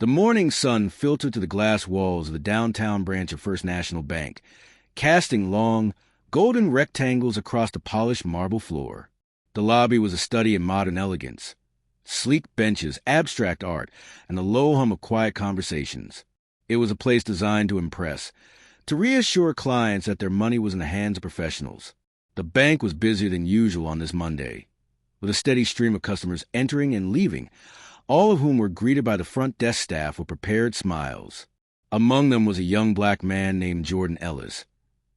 The morning sun filtered through the glass walls of the downtown branch of First National Bank, casting long, golden rectangles across the polished marble floor. The lobby was a study in modern elegance. Sleek benches, abstract art, and the low hum of quiet conversations. It was a place designed to impress, to reassure clients that their money was in the hands of professionals. The bank was busier than usual on this Monday, with a steady stream of customers entering and leaving, all of whom were greeted by the front desk staff with prepared smiles. Among them was a young black man named Jordan Ellis,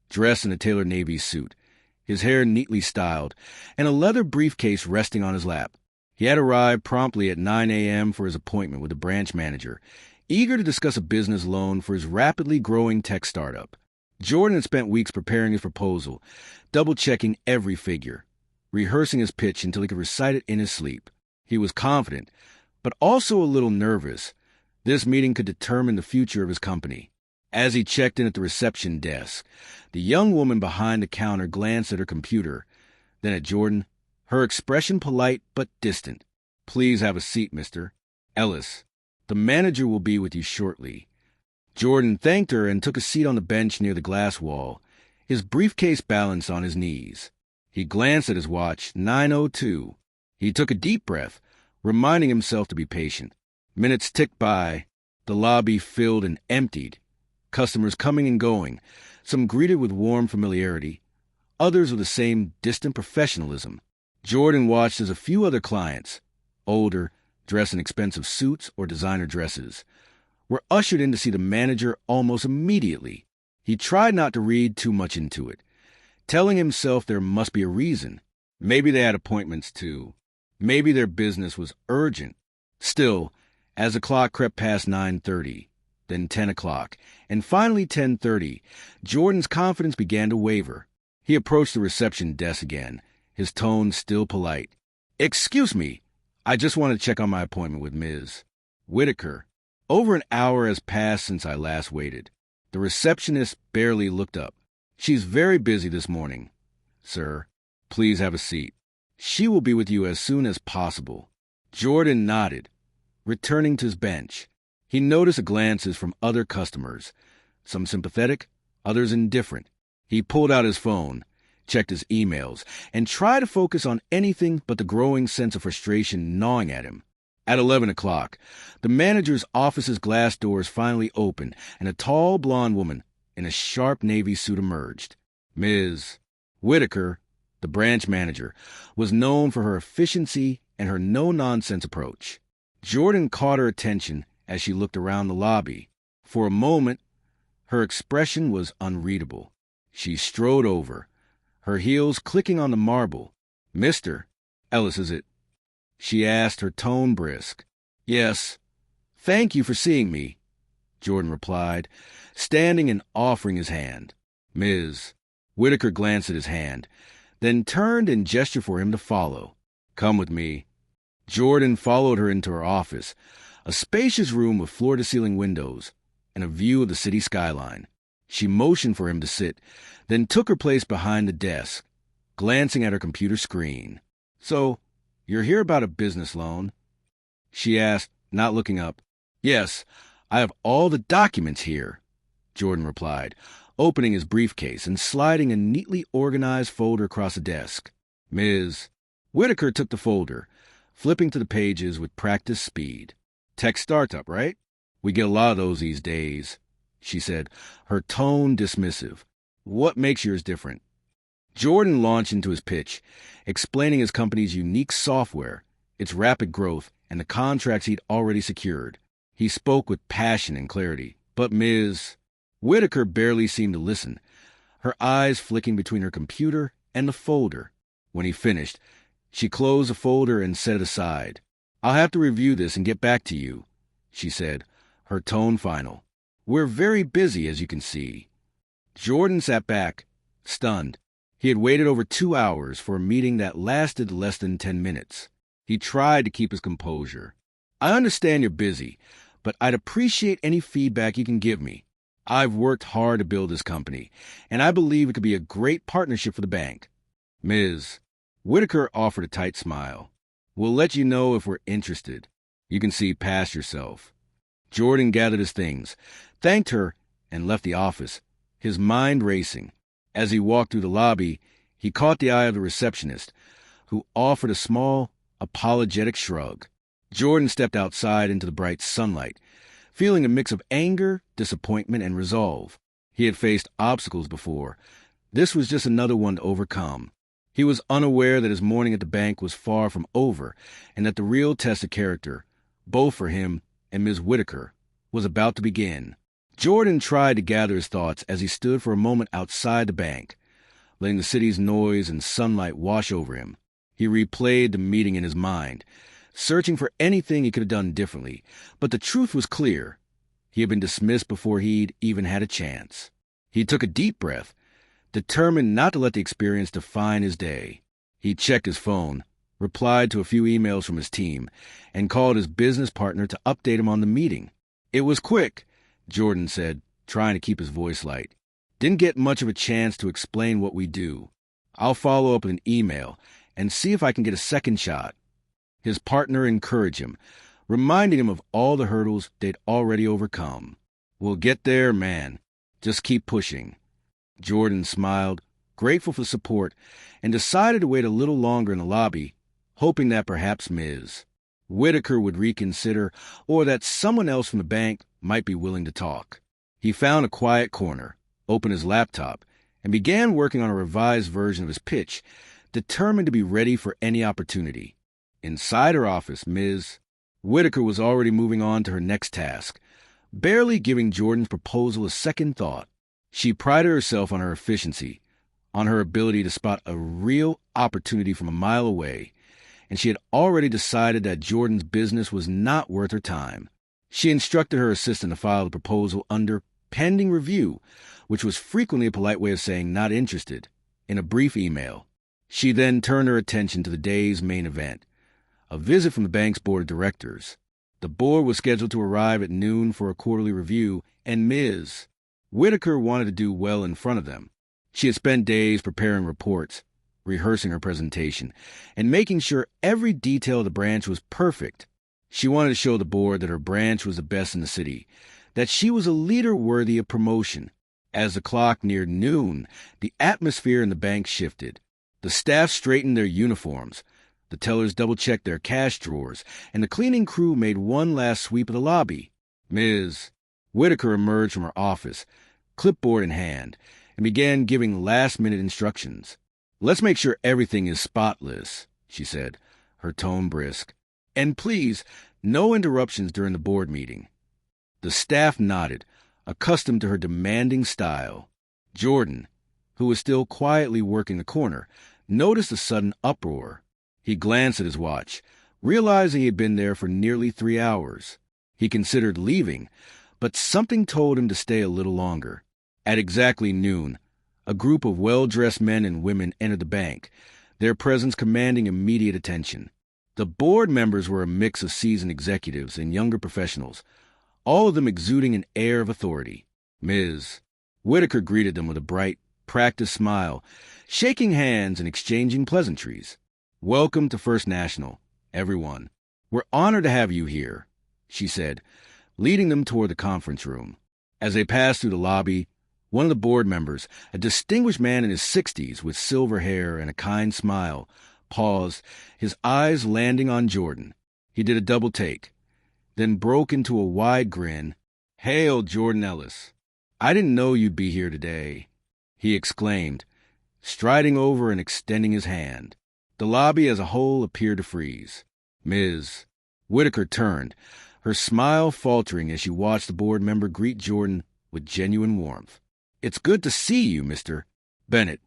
dressed in a tailored navy suit, his hair neatly styled, and a leather briefcase resting on his lap. He had arrived promptly at 9 a.m. for his appointment with the branch manager, eager to discuss a business loan for his rapidly growing tech startup. Jordan had spent weeks preparing his proposal, double-checking every figure, rehearsing his pitch until he could recite it in his sleep. He was confident, but also a little nervous. This meeting could determine the future of his company. As he checked in at the reception desk, the young woman behind the counter glanced at her computer, then at Jordan, her expression polite but distant. "Please have a seat, Mr. Ellis. The manager will be with you shortly." Jordan thanked her and took a seat on the bench near the glass wall, his briefcase balanced on his knees. He glanced at his watch, 9:02. He took a deep breath, reminding himself to be patient. Minutes ticked by. The lobby filled and emptied, customers coming and going, some greeted with warm familiarity, others with the same distant professionalism. Jordan watched as a few other clients, older, dressed in expensive suits or designer dresses, were ushered in to see the manager almost immediately. He tried not to read too much into it, telling himself there must be a reason. Maybe they had appointments too. Maybe their business was urgent. Still, as the clock crept past 9:30, then 10 o'clock, and finally 10:30, Jordan's confidence began to waver. He approached the reception desk again, his tone still polite. "Excuse me, I just want to check on my appointment with Ms. Whitaker. Over an hour has passed since I last waited." The receptionist barely looked up. "She's very busy this morning, sir. Please have a seat. She will be with you as soon as possible." Jordan nodded, returning to his bench. He noticed glances from other customers, some sympathetic, others indifferent. He pulled out his phone, checked his emails, and tried to focus on anything but the growing sense of frustration gnawing at him. At 11 o'clock, the manager's office's glass doors finally opened, and a tall blonde woman in a sharp navy suit emerged. Ms. Whitaker, the branch manager, was known for her efficiency and her no-nonsense approach. Jordan caught her attention as she looked around the lobby. For a moment, her expression was unreadable. She strode over, her heels clicking on the marble. "Mr. Ellis, is it?" she asked, her tone brisk. "Yes. Thank you for seeing me," Jordan replied, standing and offering his hand. Ms. Whitaker glanced at his hand, then turned and gestured for him to follow. "Come with me." Jordan followed her into her office, a spacious room with floor-to-ceiling windows and a view of the city skyline. She motioned for him to sit, then took her place behind the desk, glancing at her computer screen. "So, you're here about a business loan?" she asked, not looking up. "Yes, I have all the documents here," Jordan replied, opening his briefcase and sliding a neatly organized folder across the desk. Ms. Whitaker took the folder, flipping to the pages with practiced speed. "Tech startup, right? We get a lot of those these days," she said, her tone dismissive. "What makes yours different?" Jordan launched into his pitch, explaining his company's unique software, its rapid growth, and the contracts he'd already secured. He spoke with passion and clarity, but Ms. Whitaker barely seemed to listen, her eyes flicking between her computer and the folder. When he finished, she closed the folder and set it aside. "I'll have to review this and get back to you," she said, her tone final. "We're very busy, as you can see." Jordan sat back, stunned. He had waited over 2 hours for a meeting that lasted less than 10 minutes. He tried to keep his composure. "I understand you're busy, but I'd appreciate any feedback you can give me. I've worked hard to build this company, and I believe it could be a great partnership for the bank." Ms. Whitaker offered a tight smile. "We'll let you know if we're interested. You can see past yourself." Jordan gathered his things, thanked her, and left the office, his mind racing. As he walked through the lobby, he caught the eye of the receptionist, who offered a small, apologetic shrug. Jordan stepped outside into the bright sunlight, feeling a mix of anger, disappointment, and resolve. He had faced obstacles before. This was just another one to overcome. He was unaware that his morning at the bank was far from over, and that the real test of character, both for him and Ms. Whitaker, was about to begin. Jordan tried to gather his thoughts as he stood for a moment outside the bank, letting the city's noise and sunlight wash over him. He replayed the meeting in his mind, searching for anything he could have done differently, but the truth was clear. He had been dismissed before he'd even had a chance. He took a deep breath, determined not to let the experience define his day. He checked his phone, replied to a few emails from his team, and called his business partner to update him on the meeting. "It was quick," Jordan said, trying to keep his voice light. "Didn't get much of a chance to explain what we do. I'll follow up with an email and see if I can get a second shot." His partner encouraged him, reminding him of all the hurdles they'd already overcome. "We'll get there, man. Just keep pushing." Jordan smiled, grateful for the support, and decided to wait a little longer in the lobby, hoping that perhaps Ms. Whitaker would reconsider or that someone else from the bank might be willing to talk. He found a quiet corner, opened his laptop, and began working on a revised version of his pitch, determined to be ready for any opportunity. Inside her office, Ms. Whitaker was already moving on to her next task, barely giving Jordan's proposal a second thought. She prided herself on her efficiency, on her ability to spot a real opportunity from a mile away, and she had already decided that Jordan's business was not worth her time. She instructed her assistant to file the proposal under pending review, which was frequently a polite way of saying not interested, in a brief email. She then turned her attention to the day's main event, a visit from the bank's board of directors. The board was scheduled to arrive at noon for a quarterly review, and Ms. Whitaker wanted to do well in front of them. She had spent days preparing reports, rehearsing her presentation, and making sure every detail of the branch was perfect. She wanted to show the board that her branch was the best in the city, that she was a leader worthy of promotion. As the clock neared noon, the atmosphere in the bank shifted. The staff straightened their uniforms, the tellers double-checked their cash drawers, and the cleaning crew made one last sweep of the lobby. Ms. Whitaker emerged from her office, clipboard in hand, and began giving last-minute instructions. "Let's make sure everything is spotless," she said, her tone brisk. "And please, no interruptions during the board meeting." The staff nodded, accustomed to her demanding style. Jordan, who was still quietly working the corner, noticed a sudden uproar. He glanced at his watch, realizing he had been there for nearly 3 hours. He considered leaving, but something told him to stay a little longer. At exactly noon, a group of well-dressed men and women entered the bank, their presence commanding immediate attention. The board members were a mix of seasoned executives and younger professionals, all of them exuding an air of authority. Ms. Whitaker greeted them with a bright, practiced smile, shaking hands and exchanging pleasantries. "Welcome to First National, everyone. We're honored to have you here," she said, leading them toward the conference room. As they passed through the lobby, one of the board members, a distinguished man in his 60s with silver hair and a kind smile, paused, his eyes landing on Jordan. He did a double take, then broke into a wide grin. "Hail, Jordan Ellis. I didn't know you'd be here today," he exclaimed, striding over and extending his hand. The lobby as a whole appeared to freeze. Ms. Whitaker turned, her smile faltering as she watched the board member greet Jordan with genuine warmth. "It's good to see you, Mr. Bennett,"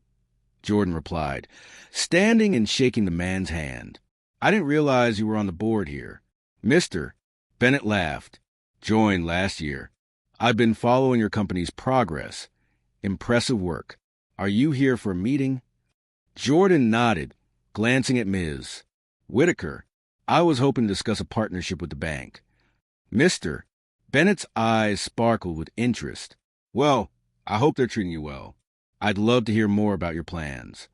Jordan replied, standing and shaking the man's hand. "I didn't realize you were on the board here." Mr. Bennett laughed. "Joined last year. I've been following your company's progress. Impressive work. Are you here for a meeting?" Jordan nodded, glancing at Ms. Whitaker. "I was hoping to discuss a partnership with the bank." Mr. Bennett's eyes sparkled with interest. "Well, I hope they're treating you well. I'd love to hear more about your plans."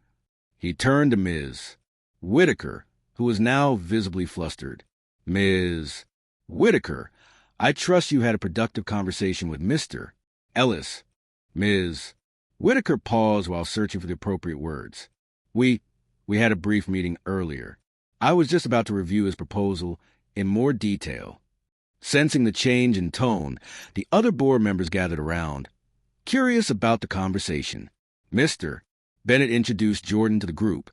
He turned to Ms. Whitaker, who was now visibly flustered. "Ms. Whitaker, I trust you had a productive conversation with Mr. Ellis. Ms. Whitaker paused while searching for the appropriate words. We had a brief meeting earlier. I was just about to review his proposal in more detail. Sensing the change in tone, the other board members gathered around, curious about the conversation. Mr. Bennett introduced Jordan to the group,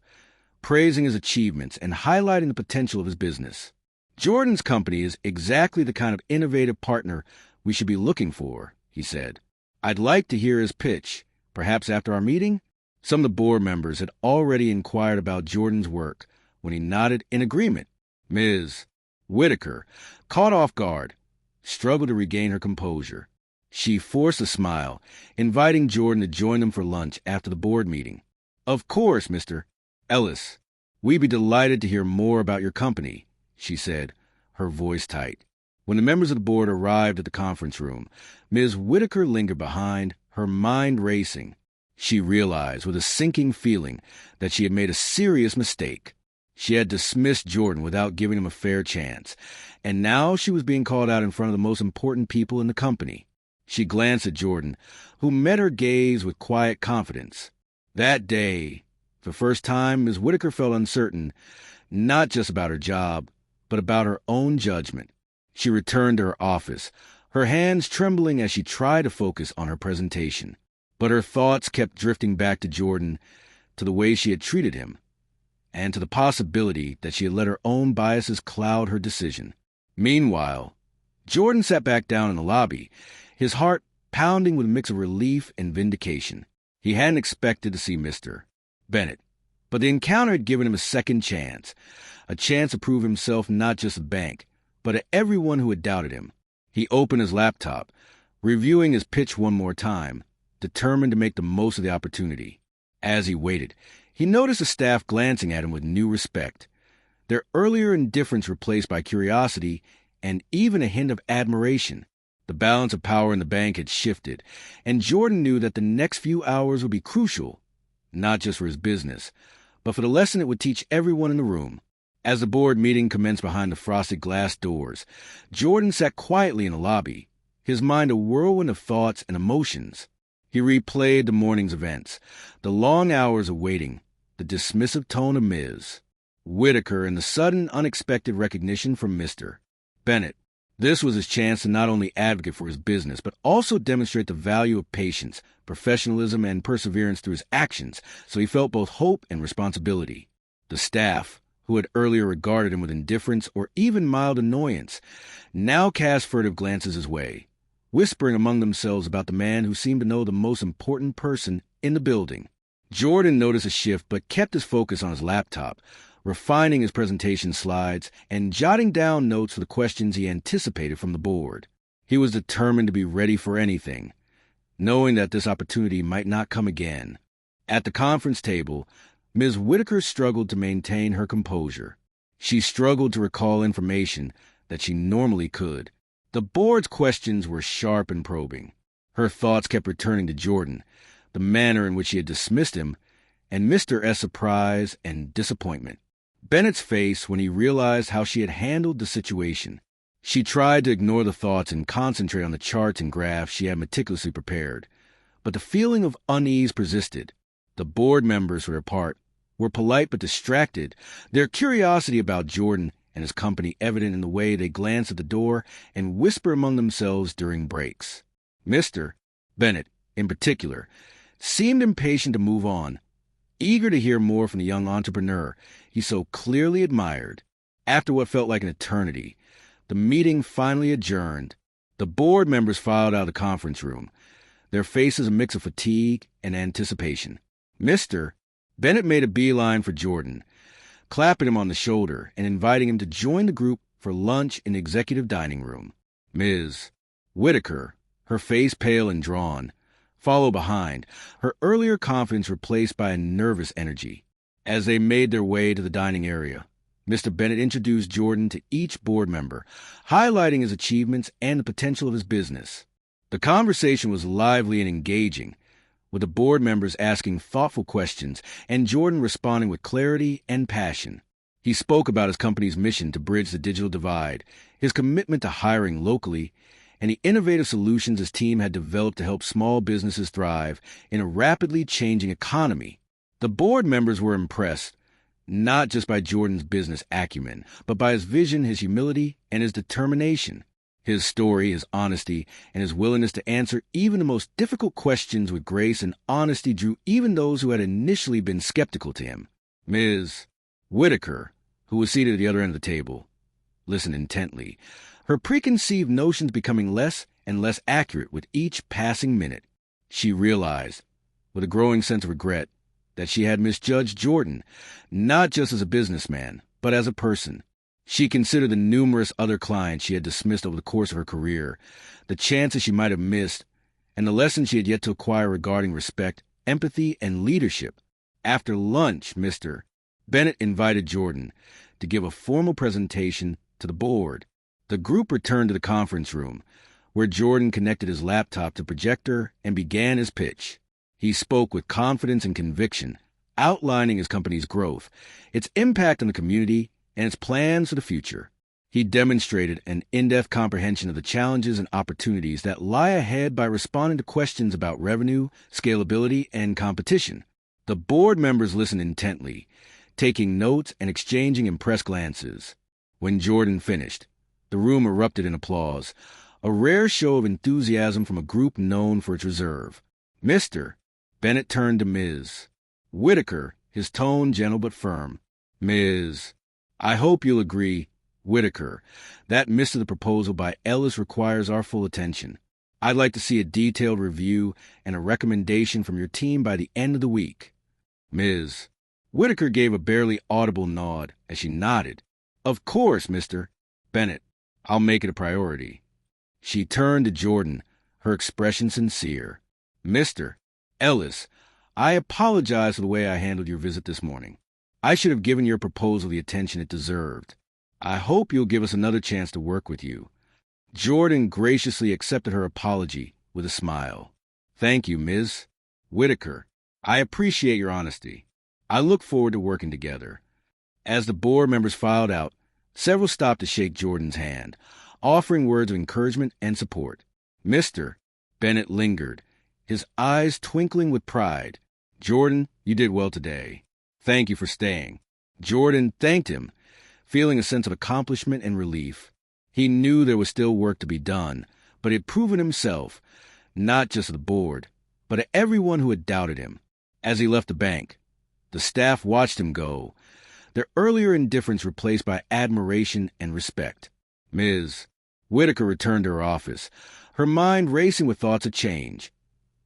praising his achievements and highlighting the potential of his business. Jordan's company is exactly the kind of innovative partner we should be looking for, he said. I'd like to hear his pitch, perhaps after our meeting. Some of the board members had already inquired about Jordan's work when he nodded in agreement. Ms. Whitaker, caught off guard, struggled to regain her composure. She forced a smile, inviting Jordan to join them for lunch after the board meeting. Of course, Mr. Ellis. We'd be delighted to hear more about your company, she said, her voice tight. When the members of the board arrived at the conference room, Ms. Whitaker lingered behind, her mind racing. She realized with a sinking feeling that she had made a serious mistake. She had dismissed Jordan without giving him a fair chance, and now she was being called out in front of the most important people in the company. She glanced at Jordan, who met her gaze with quiet confidence. That day, for the first time, Ms. Whitaker felt uncertain, not just about her job, but about her own judgment. She returned to her office, her hands trembling as she tried to focus on her presentation. But her thoughts kept drifting back to Jordan, to the way she had treated him, and to the possibility that she had let her own biases cloud her decision. Meanwhile, Jordan sat back down in the lobby, his heart pounding with a mix of relief and vindication. He hadn't expected to see Mr. Bennett, but the encounter had given him a second chance, a chance to prove himself not just a bank, but to everyone who had doubted him. He opened his laptop, reviewing his pitch one more time, determined to make the most of the opportunity. As he waited, he noticed the staff glancing at him with new respect, their earlier indifference replaced by curiosity and even a hint of admiration. The balance of power in the bank had shifted, and Jordan knew that the next few hours would be crucial, not just for his business, but for the lesson it would teach everyone in the room. As the board meeting commenced behind the frosted glass doors, Jordan sat quietly in the lobby, his mind a whirlwind of thoughts and emotions. He replayed the morning's events, the long hours of waiting, the dismissive tone of Ms. Whitaker, and the sudden, unexpected recognition from Mr. Bennett. This was his chance to not only advocate for his business, but also demonstrate the value of patience, professionalism, and perseverance through his actions, so he felt both hope and responsibility. The staff, who had earlier regarded him with indifference or even mild annoyance, now cast furtive glances his way, whispering among themselves about the man who seemed to know the most important person in the building. Jordan noticed a shift but kept his focus on his laptop, refining his presentation slides and jotting down notes for the questions he anticipated from the board. He was determined to be ready for anything, knowing that this opportunity might not come again. At the conference table, Ms. Whitaker struggled to maintain her composure. She struggled to recall information that she normally could. The board's questions were sharp and probing. Her thoughts kept returning to Jordan, the manner in which she had dismissed him, and Mr. S.'s surprise and disappointment. Bennett's face when he realized how she had handled the situation. She tried to ignore the thoughts and concentrate on the charts and graphs she had meticulously prepared, but the feeling of unease persisted. The board members, for their part, were polite but distracted, their curiosity about Jordan and his company evident in the way they glanced at the door and whispered among themselves during breaks. Mr. Bennett, in particular, seemed impatient to move on, eager to hear more from the young entrepreneur he so clearly admired. After what felt like an eternity, the meeting finally adjourned. The board members filed out of the conference room, their faces a mix of fatigue and anticipation. Mr. Bennett made a beeline for Jordan, clapping him on the shoulder and inviting him to join the group for lunch in the executive dining room. Ms. Whitaker, her face pale and drawn, followed behind, her earlier confidence replaced by a nervous energy. As they made their way to the dining area, Mr. Bennett introduced Jordan to each board member, highlighting his achievements and the potential of his business. The conversation was lively and engaging, with the board members asking thoughtful questions and Jordan responding with clarity and passion. He spoke about his company's mission to bridge the digital divide, his commitment to hiring locally, and the innovative solutions his team had developed to help small businesses thrive in a rapidly changing economy. The board members were impressed, not just by Jordan's business acumen, but by his vision, his humility, and his determination. His story, his honesty, and his willingness to answer even the most difficult questions with grace and honesty drew even those who had initially been skeptical to him. Ms. Whitaker, who was seated at the other end of the table, listened intently, her preconceived notions becoming less and less accurate with each passing minute. She realized, with a growing sense of regret, that she had misjudged Jordan, not just as a businessman, but as a person. She considered the numerous other clients she had dismissed over the course of her career, the chances she might have missed, and the lessons she had yet to acquire regarding respect, empathy, and leadership. After lunch, Mr. Bennett invited Jordan to give a formal presentation to the board. The group returned to the conference room, where Jordan connected his laptop to the projector and began his pitch. He spoke with confidence and conviction, outlining his company's growth, its impact on the community, and its plans for the future. He demonstrated an in-depth comprehension of the challenges and opportunities that lie ahead by responding to questions about revenue, scalability, and competition. The board members listened intently, taking notes and exchanging impressed glances. When Jordan finished, the room erupted in applause, a rare show of enthusiasm from a group known for its reserve. Mr. Bennett turned to Ms. Whitaker, his tone gentle but firm. Ms. I hope you'll agree, Whitaker, that Mr. The proposal by Ellis requires our full attention. I'd like to see a detailed review and a recommendation from your team by the end of the week. Ms. Whitaker gave a barely audible nod as she nodded. Of course, Mr. Bennett. I'll make it a priority. She turned to Jordan, her expression sincere. Mr. Ellis, I apologize for the way I handled your visit this morning. I should have given your proposal the attention it deserved. I hope you'll give us another chance to work with you. Jordan graciously accepted her apology with a smile. Thank you, Ms. Whitaker. I appreciate your honesty. I look forward to working together. As the board members filed out, several stopped to shake Jordan's hand, offering words of encouragement and support. Mr. Bennett lingered, his eyes twinkling with pride. Jordan, you did well today. Thank you for staying. Jordan thanked him, feeling a sense of accomplishment and relief. He knew there was still work to be done, but he had proven himself, not just to the board, but to everyone who had doubted him. As he left the bank, the staff watched him go, their earlier indifference replaced by admiration and respect. Ms. Whitaker returned to her office, her mind racing with thoughts of change,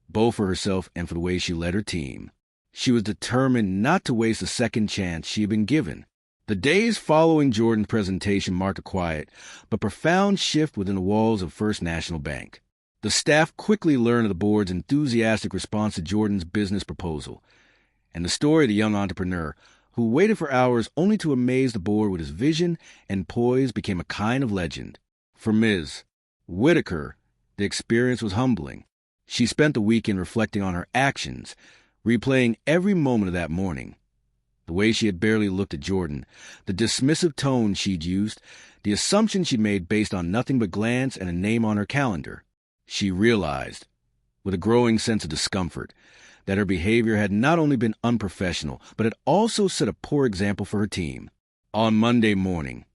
both for herself and for the way she led her team. She was determined not to waste a second chance she had been given. The days following Jordan's presentation marked a quiet but profound shift within the walls of First National Bank. The staff quickly learned of the board's enthusiastic response to Jordan's business proposal, and the story of the young entrepreneur who waited for hours only to amaze the board with his vision and poise became a kind of legend. For Ms. Whitaker, the experience was humbling. She spent the weekend reflecting on her actions, replaying every moment of that morning. The way she had barely looked at Jordan, the dismissive tone she'd used, the assumptions she'd made based on nothing but glance and a name on her calendar. She realized, with a growing sense of discomfort, that her behavior had not only been unprofessional, but had also set a poor example for her team. On Monday morning,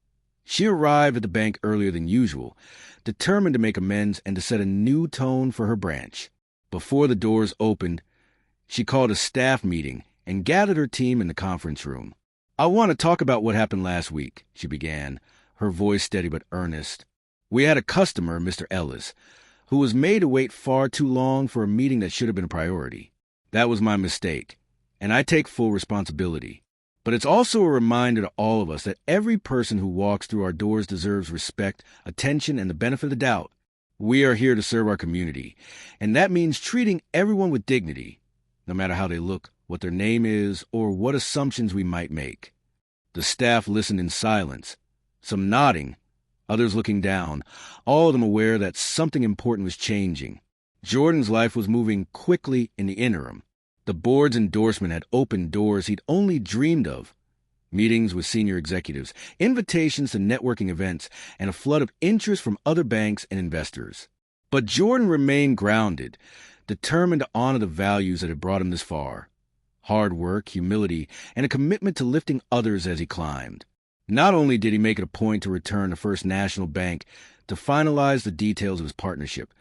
she arrived at the bank earlier than usual, determined to make amends and to set a new tone for her branch. Before the doors opened, she called a staff meeting and gathered her team in the conference room. I want to talk about what happened last week, she began, her voice steady but earnest. We had a customer, Mr. Ellis, who was made to wait far too long for a meeting that should have been a priority. That was my mistake, and I take full responsibility. But it's also a reminder to all of us that every person who walks through our doors deserves respect, attention, and the benefit of the doubt. We are here to serve our community, and that means treating everyone with dignity, no matter how they look, what their name is, or what assumptions we might make. The staff listened in silence, some nodding, others looking down, all of them aware that something important was changing. Jordan's life was moving quickly in the interim. The board's endorsement had opened doors he'd only dreamed of, meetings with senior executives, invitations to networking events, and a flood of interest from other banks and investors. But Jordan remained grounded, determined to honor the values that had brought him this far: hard work, humility, and a commitment to lifting others as he climbed. Not only did he make it a point to return to First National Bank to finalize the details of his partnership,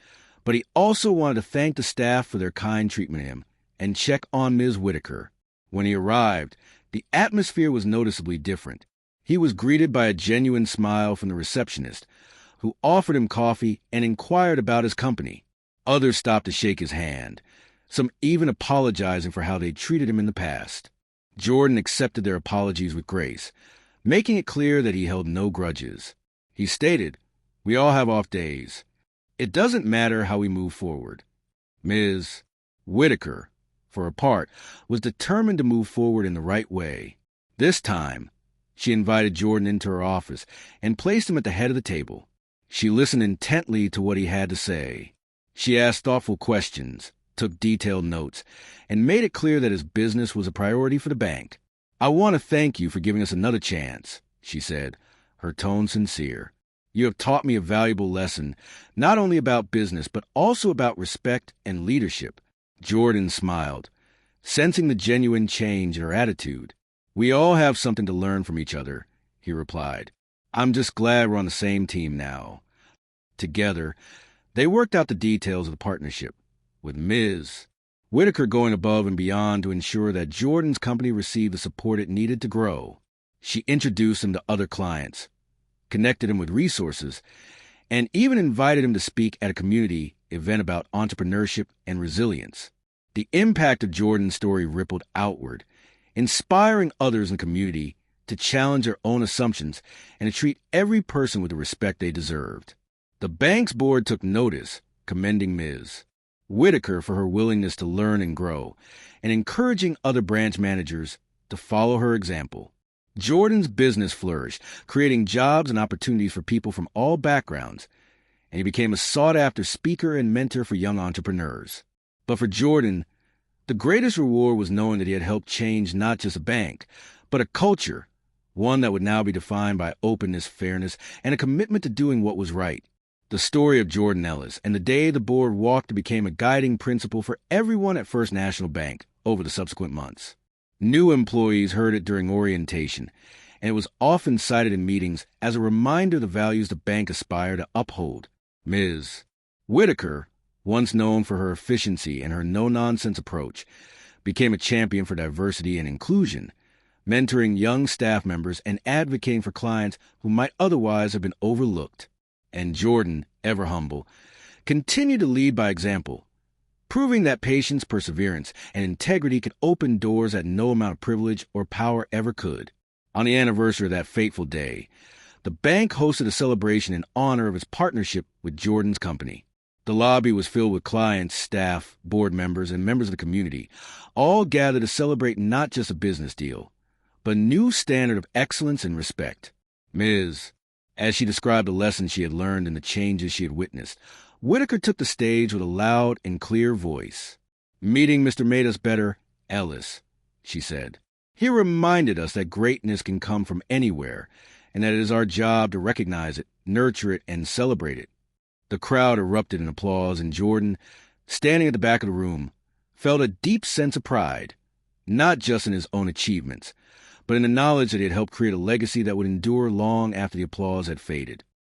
but he also wanted to thank the staff for their kind treatment of him and check on Ms. Whitaker. When he arrived, the atmosphere was noticeably different. He was greeted by a genuine smile from the receptionist, who offered him coffee and inquired about his company. Others stopped to shake his hand, some even apologizing for how they treated him in the past. Jordan accepted their apologies with grace, making it clear that he held no grudges. He stated, "We all have off days. It doesn't matter how we move forward." Ms. Whitaker, for her part, was determined to move forward in the right way. This time, she invited Jordan into her office and placed him at the head of the table. She listened intently to what he had to say. She asked thoughtful questions, took detailed notes, and made it clear that his business was a priority for the bank. "I want to thank you for giving us another chance," she said, her tone sincere. "You have taught me a valuable lesson, not only about business, but also about respect and leadership." Jordan smiled, sensing the genuine change in her attitude. "We all have something to learn from each other," he replied. "I'm just glad we're on the same team now." Together, they worked out the details of the partnership, with Ms. Whitaker going above and beyond to ensure that Jordan's company received the support it needed to grow. She introduced him to other clients, connected him with resources, and even invited him to speak at a community event about entrepreneurship and resilience. The impact of Jordan's story rippled outward, inspiring others in the community to challenge their own assumptions and to treat every person with the respect they deserved. The bank's board took notice, commending Ms. Whitaker for her willingness to learn and grow, and encouraging other branch managers to follow her example. Jordan's business flourished, creating jobs and opportunities for people from all backgrounds, and he became a sought-after speaker and mentor for young entrepreneurs. But for Jordan, the greatest reward was knowing that he had helped change not just a bank, but a culture, one that would now be defined by openness, fairness, and a commitment to doing what was right. The story of Jordan Ellis and the day the board walked became a guiding principle for everyone at First National Bank over the subsequent months. New employees heard it during orientation, and it was often cited in meetings as a reminder of the values the bank aspired to uphold. Ms. Whitaker, once known for her efficiency and her no-nonsense approach, became a champion for diversity and inclusion, mentoring young staff members and advocating for clients who might otherwise have been overlooked. And Jordan, ever humble, continued to lead by example, proving that patience, perseverance, and integrity could open doors that no amount of privilege or power ever could. On the anniversary of that fateful day, the bank hosted a celebration in honor of its partnership with Jordan's company. The lobby was filled with clients, staff, board members, and members of the community, all gathered to celebrate not just a business deal, but a new standard of excellence and respect. Ms. As she described the lessons she had learned and the changes she had witnessed, Whitaker took the stage with a loud and clear voice. "Meeting Mr. Made Us Better, Ellis," she said. "He reminded us that greatness can come from anywhere, and that it is our job to recognize it, nurture it, and celebrate it." The crowd erupted in applause, and Jordan, standing at the back of the room, felt a deep sense of pride, not just in his own achievements, but in the knowledge that he had helped create a legacy that would endure long after the applause had faded.